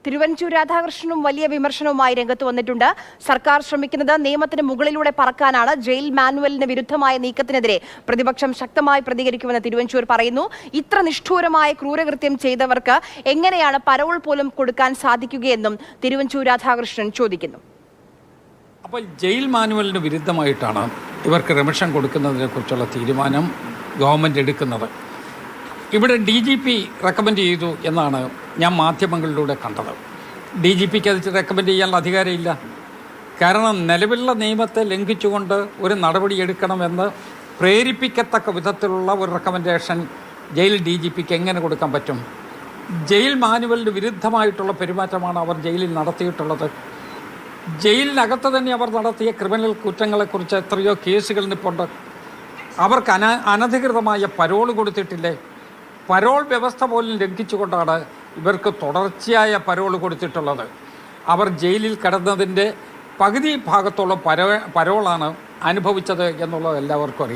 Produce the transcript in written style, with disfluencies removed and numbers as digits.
തിരുവഞ്ചൂർ രാധാകൃഷ്ണനും വലിയ വിമർശനവുമായി രംഗത്ത് വന്നിട്ടുണ്ട്. സർക്കാർ ശ്രമിക്കുന്നത് നിയമത്തിന് മുകളിലൂടെ പറക്കാനാണ്. ജയിൽ മാനുവലിന് വിരുദ്ധമായ നീക്കത്തിനെതിരെ പ്രതിപക്ഷം ശക്തമായി പ്രതികരിക്കുമെന്ന് തിരുവഞ്ചൂർ പറയുന്നു. ഇത്ര നിഷ്ഠൂരമായ ക്രൂരകൃത്യം ചെയ്തവർക്ക് എങ്ങനെയാണ് പരോൾ പോലും കൊടുക്കാൻ സാധിക്കുകയെന്നും തിരുവഞ്ചൂർ രാധാകൃഷ്ണൻ ചോദിക്കുന്നു. അപ്പോൾ ജയിൽ മാനുവലിന് വിരുദ്ധമായിട്ടാണ് ഇവർക്ക് റിമിഷൻ കൊടുക്കുന്നതിനെ കുറിച്ചുള്ള തീരുമാനം ഗവൺമെൻറ് എടുക്കുന്നത്. ഇവിടെ DGP റെക്കമെൻഡ് ചെയ്തു എന്നാണ് ഞാൻ മാധ്യമങ്ങളിലൂടെ കണ്ടത്. DGPക്ക് അത് റെക്കമെൻഡ് ചെയ്യാനുള്ള അധികാരമില്ല. കാരണം നിലവിലുള്ള നിയമത്തെ ലംഘിച്ചുകൊണ്ട് ഒരു നടപടി എടുക്കണമെന്ന് പ്രേരിപ്പിക്കത്തക്ക വിധത്തിലുള്ള ഒരു റെക്കമെൻഡേഷൻ ജയിൽ DGPക്ക് എങ്ങനെ കൊടുക്കാൻ പറ്റും? ജയിൽ മാനുവലിന് വിരുദ്ധമായിട്ടുള്ള പെരുമാറ്റമാണ് അവർ ജയിലിൽ നടത്തിയിട്ടുള്ളത്. ജയിലിനകത്ത് തന്നെ അവർ നടത്തിയ ക്രിമിനൽ കുറ്റങ്ങളെക്കുറിച്ച് എത്രയോ കേസുകൾ നിൽപ്പുണ്ട്. അവർക്ക് അനധികൃതമായ പരോൾ കൊടുത്തിട്ടില്ലേ? പരോൾ വ്യവസ്ഥ പോലും ലംഘിച്ചുകൊണ്ടാണ് ഇവർക്ക് തുടർച്ചയായ പരോൾ കൊടുത്തിട്ടുള്ളത്. അവർ ജയിലിൽ കിടന്നതിൻ്റെ പകുതി ഭാഗത്തോളം പരോളാണ് അനുഭവിച്ചത് എന്നുള്ളത് എല്ലാവർക്കും അറിയാം.